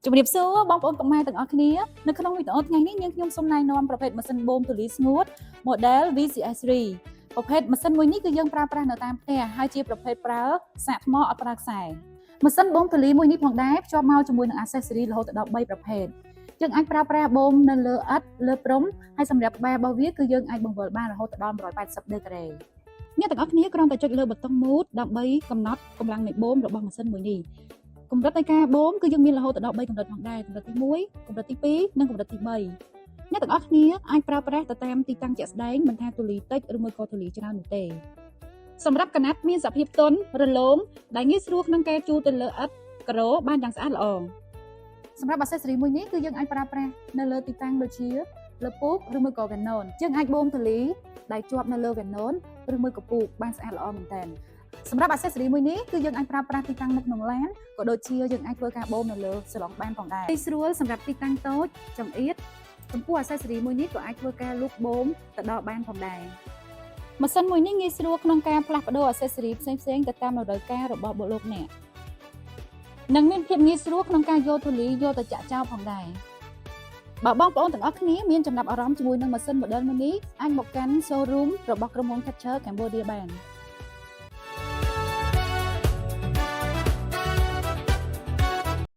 ជំរាបសួរបងប្អូនកុមារទាំងអស់គ្នានៅក្នុងវីដេអូថ្ងៃនេះយើងខ្ញុំសូមណែនាំប្រភេទម៉ាស៊ីនបូមទូលាយស្ងួត model VCS3 ប្រភេទម៉ាស៊ីនមួយនេះគឺយើងប្រើប្រាស់នៅតាមផ្ទះហើយជាប្រភេទប្រើសាកថ្មអត់ប្រើខ្សែម៉ាស៊ីនបូមទូលាយមួយនេះផងដែរភ្ជាប់មកជាមួយនឹង accessory រហូតដល់3ប្រភេទយើងអាចប្រើប្រាស់បូមនៅលើឥដ្ឋលើព្រំហើយសម្រាប់ក្បែររបស់វាគឺយើងអាចបង្វិលបានរហូតដល់180ដឺក្រេអ្នកទាំងអស់គ្នាគ្រាន់តែចុចលើប៊ូតុង mode ដើម្បីកំណត់កម្លាំងនៃបូមរបស់ម៉ាស៊ីនមួយនេះកម្រិតនៃការបូមគឺយើងមានរហូតដល់3កម្រិតផងដែរកម្រិតទី1កម្រិតទី2និងកម្រិតទី3អ្នកទាំងអស់គ្នាអាចប្រើប្រាស់ទៅតាមទីតាំងជាក់ស្ដែងមិនថាទូលាយតិចឬមួយក៏ទូលាយច្រើននោះទេសម្រាប់កណាត់មានសភាពទន់រលោងដែលងាយស្រួលក្នុងការជួលទៅលើឥដ្ឋការ៉ូបានយ៉ាងស្អាតល្អសម្រាប់ accessory មួយនេះគឺយើងអាចប្រើប្រាស់នៅលើទីតាំងដូចជាលើពូកឬមួយក៏ Canon យើងអាចបូមទូលាយដែលជាប់នៅលើ Canon ឬមួយក៏ពូកបានស្អាតល្អមែនទែនសម្រាប់ accessory មួយនេះគឺយើងអាចប្រើប្រាស់ទីតាំងនៅក្នុងឡានក៏ដូចជាយើងអាចធ្វើការបូមនៅលើសាឡុងបានផងដែរងាយស្រួលសម្រាប់ទីតាំងតូចចង្អៀតចំពោះ accessory មួយនេះក៏អាចធ្វើការលូកបូមទៅដល់បានផងដែរម៉ាស៊ីនមួយនេះងាយស្រួលក្នុងការផ្លាស់ប្ដូរ accessory ផ្សេងៗទៅតាមតម្រូវការរបស់បុគ្គលិកអ្នកនិងមានភាពងាយស្រួលក្នុងការយកទូលាយយកទៅចាក់ចោលផងដែរបើបងប្អូនទាំងអស់គ្នាមានចំណាប់អារម្មណ៍ជាមួយនឹងម៉ាស៊ីន model មួយនេះអាចមកកាន់ showroom របស់ក្រុមហ៊ុន Catcher Cambodia បាន